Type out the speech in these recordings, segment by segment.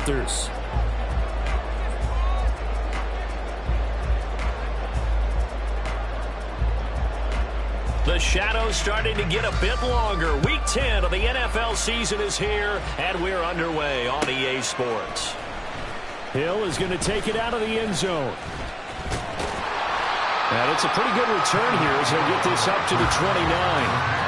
Panthers. The shadow's starting to get a bit longer. Week 10 of the NFL season is here, and we're underway on EA Sports. Hill is going to take it out of the end zone. And it's a pretty good return here as he'll get this up to the 29.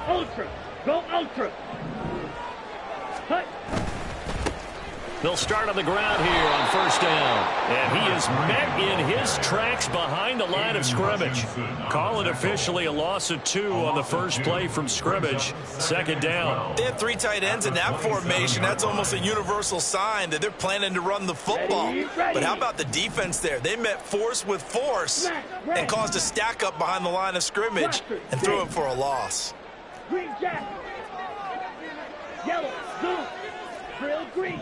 Ultra. Go ultra. Hut. They'll start on the ground here on first down. And he is met in his tracks behind the line of scrimmage. Call it officially a loss of 2 on the first play from scrimmage. Second down. They have 3 tight ends in that formation. That's almost a universal sign that they're planning to run the football. But how about the defense there? They met force with force and caused a stack up behind the line of scrimmage and threw it for a loss. Green jacket. Yellow. Blue. Drill green.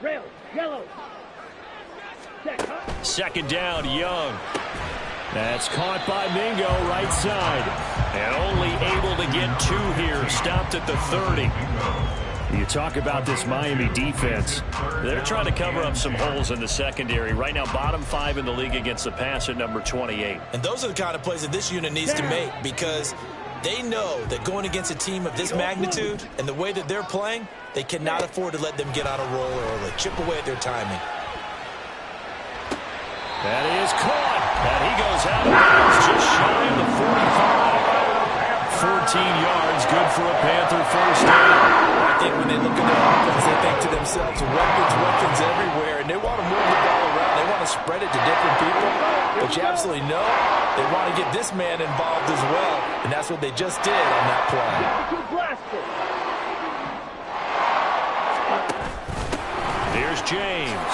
Rail. Yellow. Second down, Young. That's caught by Mingo, right side. And only able to get 2 here. Stopped at the 30. You talk about this Miami defense. They're trying to cover up some holes in the secondary. Right now, bottom 5 in the league against the pass at number 28. And those are the kind of plays that this unit needs to make, because they know that going against a team of this magnitude and the way that they're playing, they cannot afford to let them get on a roll early. Chip away at their timing. That is caught. And he goes out of bounds just shy of the 45. 14 yards, good for a Panther first down. I think when they look at their offense, they think to themselves, weapons everywhere, and they want to move the ball around. They want to spread it to different people. But you absolutely know they want to get this man involved as well, and that's what they just did on that play. Here's James.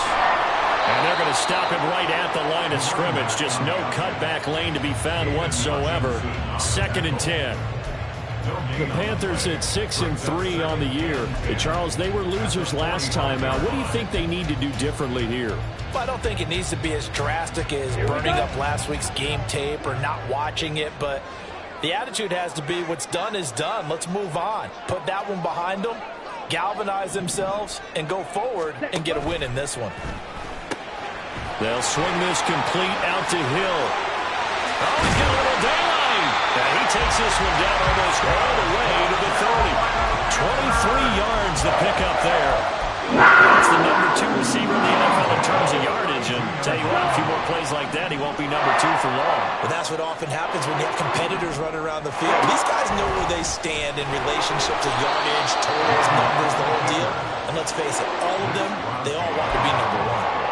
And they're going to stop him right at the line of scrimmage. Just no cutback lane to be found whatsoever. Second and 10. The Panthers at 6-3 on the year. Charles, they were losers last time out. What do you think they need to do differently here? Well, I don't think it needs to be as drastic as burning up last week's game tape or not watching it, but the attitude has to be what's done is done. Let's move on. Put that one behind them, galvanize themselves, and go forward and get a win in this one. They'll swing this complete out to Hill. Oh, he's got a little daylight. And he takes this one down almost all the way to the 30. 23 yards the pickup there. That's the number 2 receiver in the NFL in terms of yardage. And tell you what, a few more plays like that, he won't be number 2 for long. But that's what often happens when you have competitors running around the field. These guys know where they stand in relationship to yardage, totals, numbers, the whole deal. And let's face it, all of them, they all want to be number 1.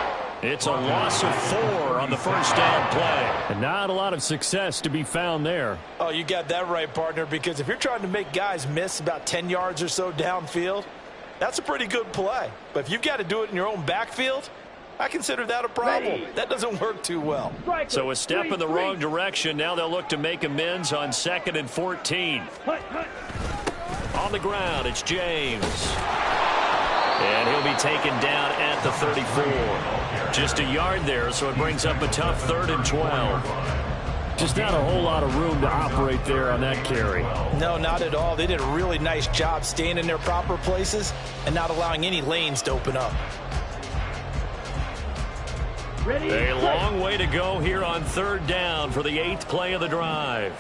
It's a loss of 4 on the first down play. And not a lot of success to be found there. Oh, you got that right, partner, because if you're trying to make guys miss about 10 yards or so downfield, that's a pretty good play. But if you've got to do it in your own backfield, I consider that a problem. That doesn't work too well. So a step in the wrong direction. Now they'll look to make amends on 2nd and 14. On the ground, it's James. And he'll be taken down at the 34. Just a yard there, so it brings up a tough 3rd and 12. Just not a whole lot of room to operate there on that carry. No, not at all. They did a really nice job staying in their proper places and not allowing any lanes to open up. A long way to go here on 3rd down for the 8th play of the drive.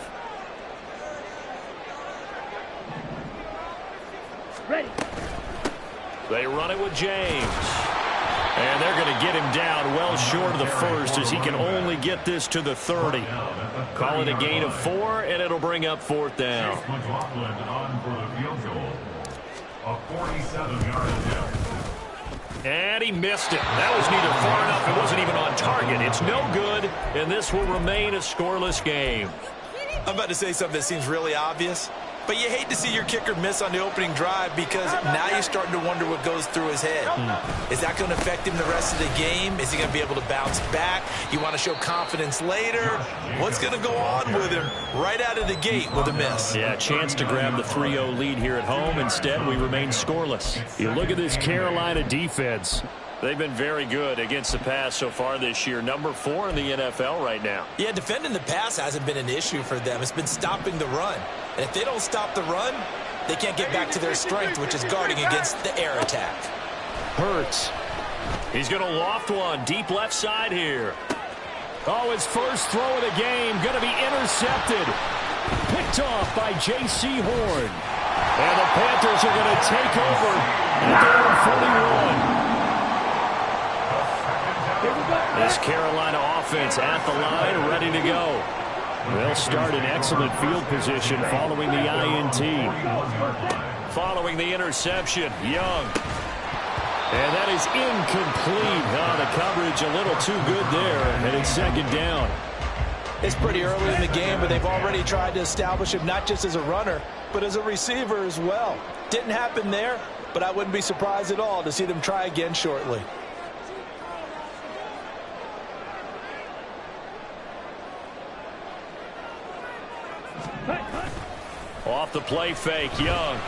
Ready. They run it with James. And they're going to get him down well short of the first as he can only get this to the 30. Call it a gain of 4, and it'll bring up 4th down. And he missed it. That was neither far enough. It wasn't even on target. It's no good, and this will remain a scoreless game. I'm about to say something that seems really obvious, But you hate to see your kicker miss on the opening drive because now you're starting to wonder what goes through his head. Is that going to affect him the rest of the game? Is he going to be able to bounce back? You want to show confidence later? What's going to go on with him right out of the gate with a miss? Yeah, chance to grab the 3-0 lead here at home. Instead, we remain scoreless. You look at this Carolina defense. They've been very good against the pass so far this year. Number 4 in the NFL right now. Yeah, defending the pass hasn't been an issue for them. It's been stopping the run. And if they don't stop the run, they can't get back to their strength, which is guarding against the air attack. Hurts. He's going to loft one deep left side here. Oh, his first throw of the game going to be intercepted. Picked off by J.C. Horn. And the Panthers are going to take over at their own 41. This Carolina offense at the line, ready to go. They'll start in excellent field position following the INT. Following the interception, Young. And that is incomplete. Oh, the coverage a little too good there, and it's second down. It's pretty early in the game, but they've already tried to establish him not just as a runner, but as a receiver as well. Didn't happen there, but I wouldn't be surprised at all to see them try again shortly. Off the play fake, Young.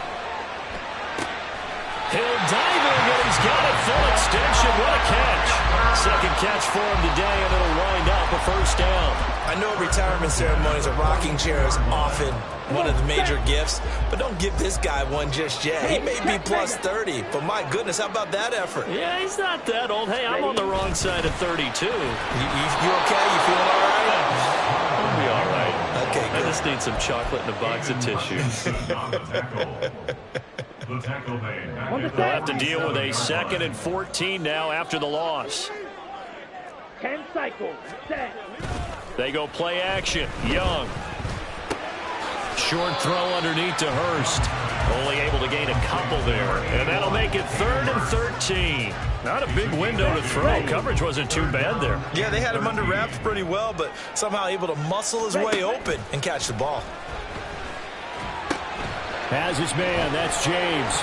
He'll dive in, and he's got it. Full extension. What a catch. Second catch for him today, and it'll wind up a first down. I know retirement ceremonies, a rocking chair is often one of the major gifts, but don't give this guy one just yet. He may be plus 30, but my goodness, how about that effort? Yeah, he's not that old. Hey, I'm on the wrong side of 32. You okay? You feeling all right? I'll be all right. Okay, good. I just need some chocolate and a box of tissue. They'll have to deal with a 2nd and 14 now after the loss. 10 cycles. 10. They go play action. Young. Short throw underneath to Hurst. Only able to gain a couple there. And that'll make it 3rd and 13. Not a big window to throw. Coverage wasn't too bad there. Yeah, they had him under wraps pretty well, but somehow able to muscle his way open and catch the ball. Has his man. That's James.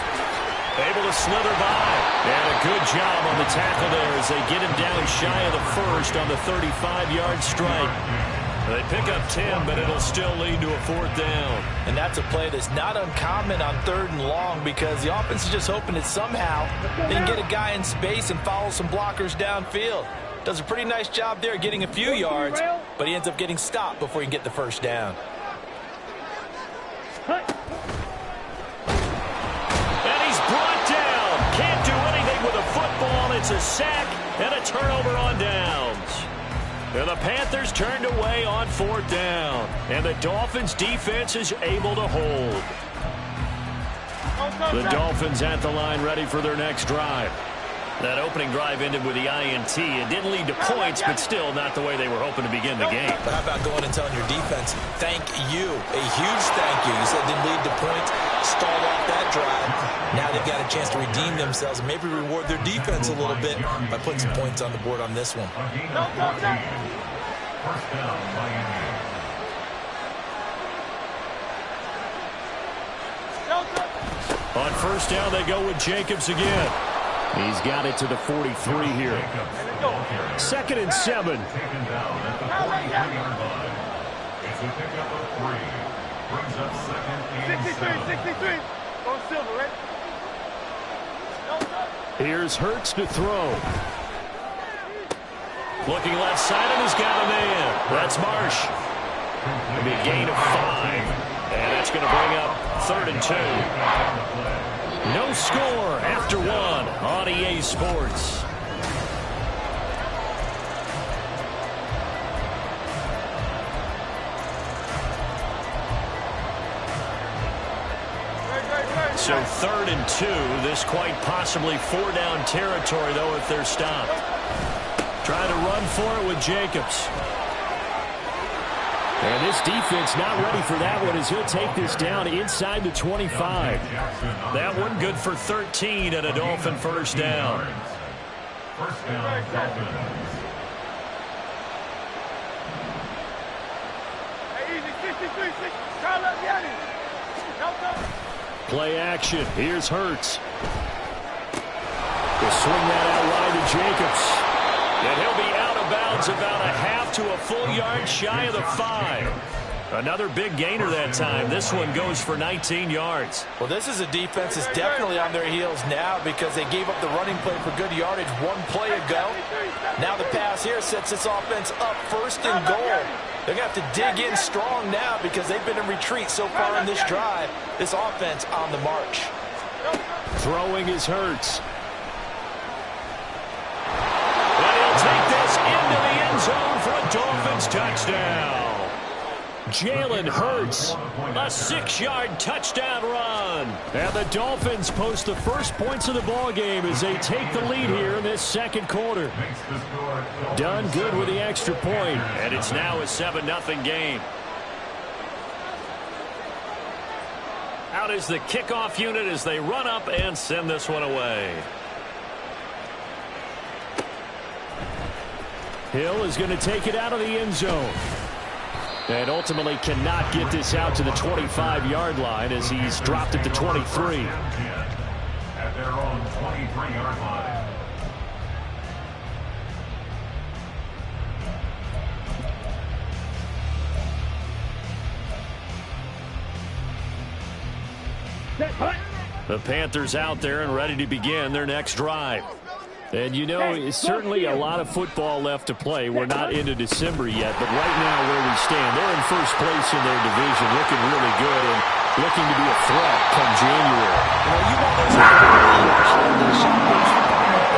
Able to slither by. And a good job on the tackle there as they get him down shy of the first on the 35-yard strike. They pick up 10, but it'll still lead to a 4th down. And that's a play that's not uncommon on 3rd and long because the offense is just hoping that somehow they can get a guy in space and follow some blockers downfield. Does a pretty nice job there getting a few yards, but he ends up getting stopped before he can get the first down. And he's brought down. Can't do anything with a football. It's a sack and a turnover on downs. And the Panthers turned away on 4th down. And the Dolphins defense is able to hold. The Dolphins at the line ready for their next drive. That opening drive ended with the INT. It didn't lead to points, but still not the way they were hoping to begin the game. But how about going and telling your defense, thank you, a huge thank you. You said it didn't lead to points, stalled off that drive. Now they've got a chance to redeem themselves and maybe reward their defense a little bit by putting some points on the board on this one. On 1st down, they go with Jacobs again. He's got it to the 43 here. 2nd and 7. Here's Hurts to throw. Looking left side, and he's got a man. That's Marsh. It'll be a gain of 5. And that's going to bring up 3rd and 2. No score after 1 on EA Sports. So 3rd and 2. This quite possibly 4-down territory, though, if they're stopped. Trying to run for it with Jacobs. And this defense not ready for that one as he'll take this down inside the 25. That one good for 13 and a Dolphin 1st down. Play action. Here's Hurts. They'll swing that out wide to Jacobs. And he'll be out of bounds about a half to a full yard shy of the 5. Another big gainer that time. This one goes for 19 yards. Well, this is a defense that's definitely on their heels now because they gave up the running play for good yardage one play ago. Now the pass here sets this offense up first and goal. They're going to have to dig in strong now because they've been in retreat so far in this drive. This offense on the march. Throwing is Hurts. And he'll take this into the end zone for a Dolphins touchdown. Jalen Hurts, a 6-yard touchdown run. And the Dolphins post the first points of the ball game as they take the lead here in this second quarter. Done good with the extra point. And it's now a 7-0 game. Out is the kickoff unit as they run up and send this one away. Hill is going to take it out of the end zone. And ultimately cannot get this out to the 25-yard line as he's dropped it to 23. At their own 23-yard line. The Panthers out there and ready to begin their next drive. And, you know, it's certainly a lot of football left to play. We're not into December yet, but right now where we stand, they're in first place in their division, looking really good and looking to be a threat come January. You know, you want those holiday shoppers.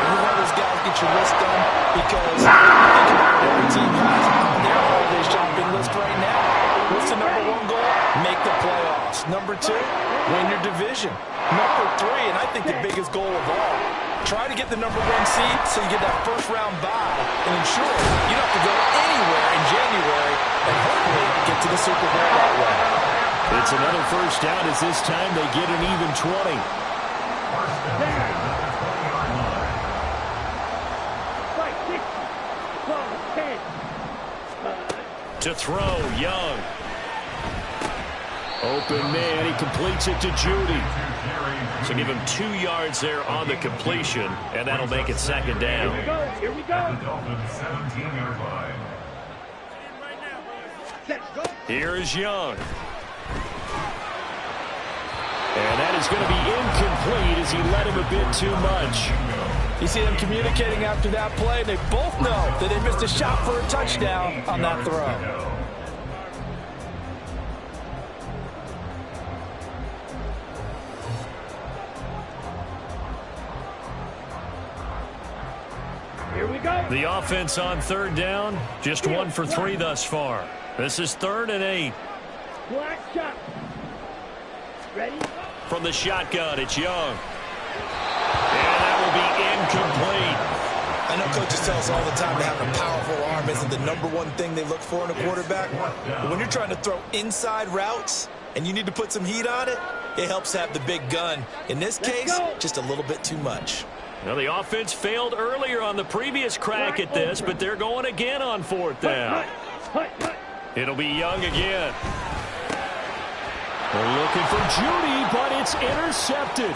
You want those guys get your list done because think about what every team has on their holiday shopping list right now. What's the number 1 goal? Make the playoffs. Number 2, win your division. Number 3, and I think the biggest goal of all, try to get the number 1 seed so you get that first-round bye and ensure you don't have to go anywhere in January and hopefully get to the Super Bowl that way. It's another first down as this time they get an even 20. To throw, Young. Open man, he completes it to Judy. So give him 2 yards there on the completion, and that'll make it second down. Here we go. Here is Young. And that is going to be incomplete as he led him a bit too much. You see them communicating after that play, and they both know that they missed a shot for a touchdown on that throw. Here we go. The offense on third down, just 1 for 3 thus far. This is 3rd and 8. Black shot. Ready? From the shotgun, it's Young. And that will be incomplete. I know coaches tell us all the time that having a powerful arm isn't the number 1 thing they look for in a quarterback. But when you're trying to throw inside routes and you need to put some heat on it, it helps to have the big gun. In this case, just a little bit too much. Well, the offense failed earlier on the previous crack at this, but they're going again on 4th down. It'll be Young again. They're looking for Judy, but it's intercepted.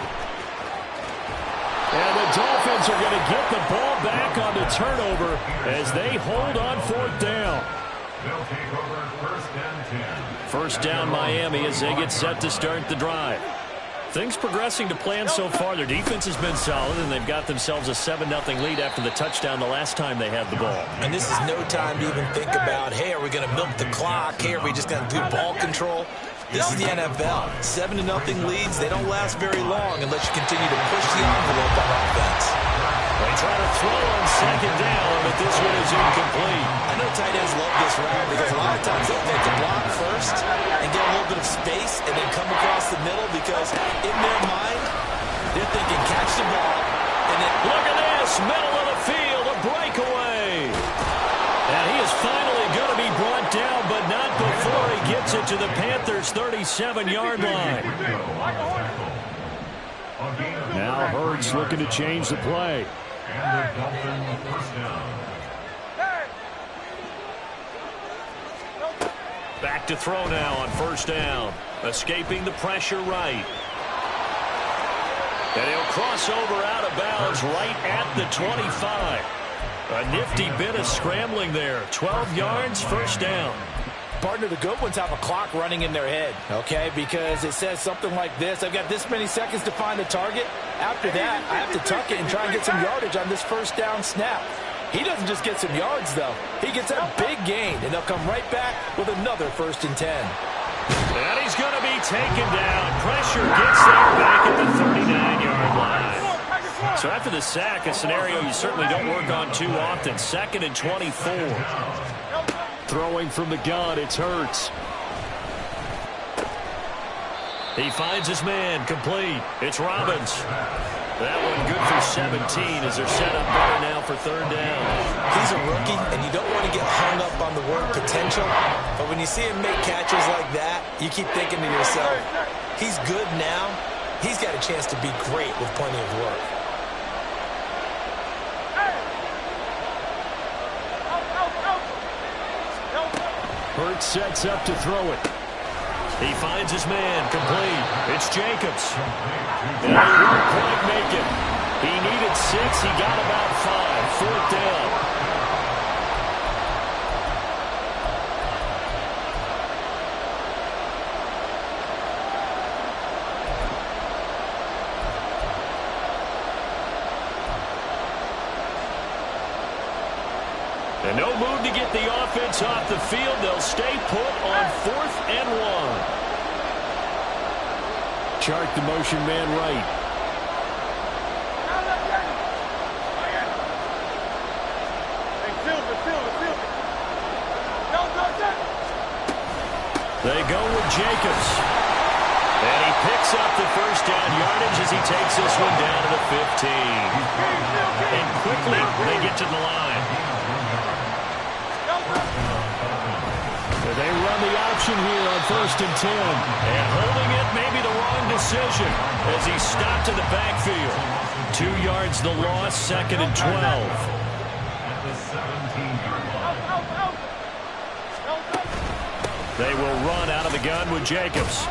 And the Dolphins are going to get the ball back on the turnover as they hold on 4th down. They'll take over 1st and 10. First down Miami as they get set to start the drive. Things progressing to plan so far. Their defense has been solid, and they've got themselves a 7-0 lead after the touchdown the last time they had the ball. And this is no time to even think about, hey, are we going to milk the clock? Hey, are we just going to do ball control? This is the NFL. 7-0 leads, they don't last very long unless you continue to push the envelope on offense. They try to throw on 2nd down, but this one is incomplete. I know tight ends love this route because a lot of times they'll take the block first and get a little bit of space and then come across the middle because in their mind, they're thinking catch the ball. And then look at this, middle of the field, a breakaway. And he is finally going to be brought down, but not before he gets it to the Panthers' 37-yard line. Now Hurts looking to change the play. And the Dolphins first down. Back to throw now on first down. Escaping the pressure right. And he'll cross over out of bounds right at the 25. A nifty bit of scrambling there. 12 yards, first down. Partner, the good ones have a clock running in their head, okay? Because it says something like this. I've got this many seconds to find a target. After that, I have to tuck it and try and get some yardage on this first down snap. He doesn't just get some yards, though. He gets a big gain, and they'll come right back with another 1st and 10. And he's going to be taken down. Pressure gets there back at the 39-yard line. So after the sack, a scenario you certainly don't work on too often. 2nd and 24. Throwing from the gun, it's Hurts. He finds his man, complete. It's Robbins. That one good for 17 as they're set up better now for 3rd down. He's a rookie, and you don't want to get hung up on the word potential. But when you see him make catches like that, you keep thinking to yourself, he's good now. He's got a chance to be great with plenty of work. Hurts sets up to throw it. He finds his man, complete. It's Jacobs. And he won't quite make it. He needed 6. He got about 5. 4th down. And no move to get the offense off the field. They'll stay put on 4th and 1. Chart the motion man right. They go with Jacobs. And he picks up the first down yardage as he takes this one down to the 15. And quickly they get to the line. They run the option here on 1st and 10. And holding it may be the wrong decision as he's stopped in the backfield. 2 yards the loss, 2nd and 12. They will run out of the gun with Jacobs.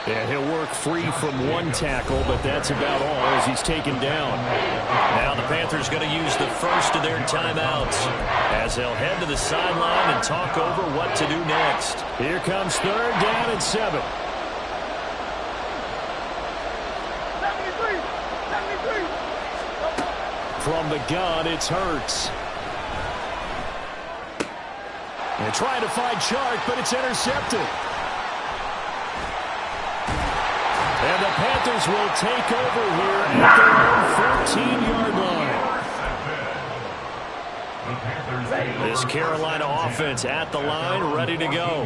And he'll work free from one tackle, but that's about all as he's taken down. Now the Panthers going to use the first of their timeouts as they'll head to the sideline and talk over what to do next. Here comes 3rd down and 7. 73. From the gun, it's Hurts. And trying to find Chark, but it's intercepted. And the Panthers will take over here at their own 14-yard line. This Carolina offense at the line, ready to go.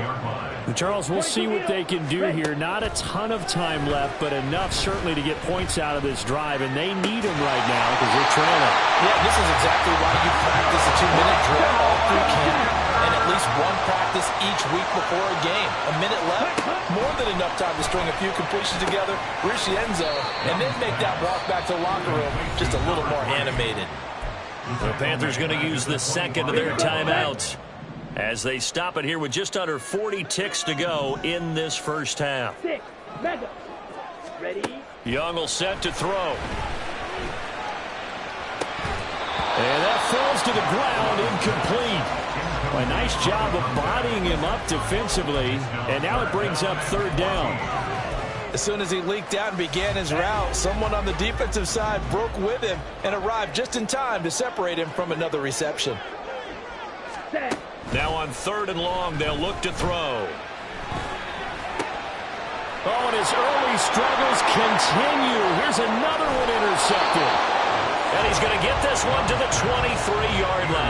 And Charles, we'll see what they can do here. Not a ton of time left, but enough certainly to get points out of this drive, and they need them right now because they're trailing. Yeah, this is exactly why you practice a 2-minute drill all through camp. And at least one practice each week before a game. A minute left, more than enough time to string a few completions together, reach the end zone, and then make that walk back to the locker room just a little more animated. The Panthers going to use the 2nd of their timeouts as they stop it here with just under 40 ticks to go in this first half. Ready? Young will set to throw. And that falls to the ground, incomplete. A nice job of bodying him up defensively, and now it brings up 3rd down. As soon as he leaked out and began his route, someone on the defensive side broke with him and arrived just in time to separate him from another reception. Now on 3rd and long, they'll look to throw. Oh, and his early struggles continue. Here's another one intercepted. And he's going to get this one to the 23-yard line.